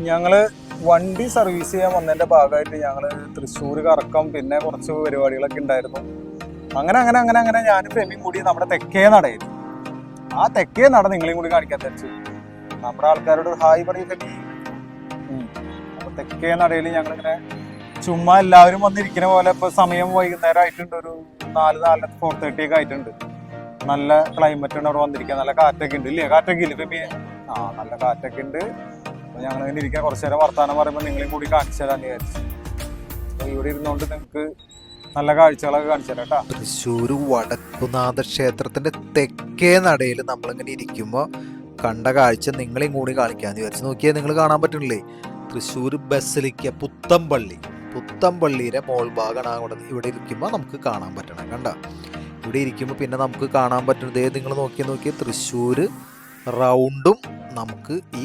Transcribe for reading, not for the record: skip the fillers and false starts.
ഞങ്ങള് വണ്ടി സർവീസ് ചെയ്യാൻ വന്നതിന്റെ ഭാഗമായിട്ട് ഞങ്ങള് തൃശ്ശൂർ കറക്കം പിന്നെ കുറച്ച് പരിപാടികളൊക്കെ ഉണ്ടായിരുന്നു. അങ്ങനെ ഞാനും ഫെമിയും കൂടി നമ്മുടെ തെക്കേ നടയിൽ ആ തെക്കേ നട നിങ്ങളെയും കൂടി കാണിക്കാൻ വെച്ചു. നമ്മുടെ ആൾക്കാരോട് ഹായ് പറയും ഫെമി. അപ്പൊ തെക്കേ നടയിൽ ഞങ്ങളിങ്ങനെ ചുമ്മാ എല്ലാവരും വന്നിരിക്കുന്ന പോലെ ഇപ്പൊ സമയം വൈകുന്നേരം ആയിട്ടുണ്ട്, ഒരു 4:30 ഒക്കെ ആയിട്ടുണ്ട്. നല്ല ക്ലൈമറ്റ് ഉണ്ട് അവിടെ വന്നിരിക്കാൻ, നല്ല കാറ്റൊക്കെ ഉണ്ട് ഇല്ലേ? കാറ്റൊക്കെ ഇല്ലേ ഫെമി? നല്ല കാറ്റൊക്കെ ഉണ്ട്. അപ്പൊ ഞങ്ങളിങ്ങനെ ഇരിക്കാൻ കുറച്ചു നേരം വർത്താനം പറയുമ്പോൾ നിങ്ങളെയും കൂടി കാണിച്ചു തരാന്ന് വിചാരിച്ചു. അപ്പൊ ഇവിടെ ഇരുന്നോണ്ട് നിങ്ങൾക്ക് നല്ല കാഴ്ചകളൊക്കെ കാണിച്ചു തരാം കേട്ടോ. തൃശ്ശൂർ വടക്കുനാഥ ക്ഷേത്രത്തിന്റെ തെക്കേ നടയിൽ നമ്മളിങ്ങനെ ഇരിക്കുമ്പോൾ കണ്ട കാഴ്ച നിങ്ങളെയും കൂടി കാണിക്കാന്ന് വിചാരിച്ചു. നോക്കിയാൽ നിങ്ങൾ കാണാൻ പറ്റുന്നില്ലേ? തൃശ്ശൂർ ബസലിക്ക പുത്തമ്പള്ളിയുടെ മോൾ ഭാഗമാണ് അവിടെ ഇവിടെ ഇരിക്കുമ്പോൾ നമുക്ക് കാണാൻ പറ്റണം. കണ്ട ഇവിടെ ഇരിക്കുമ്പോൾ പിന്നെ നമുക്ക് കാണാൻ പറ്റുന്നത് നിങ്ങൾ നോക്കിയാൽ തൃശ്ശൂർ റൗണ്ടും നമുക്ക് ഈ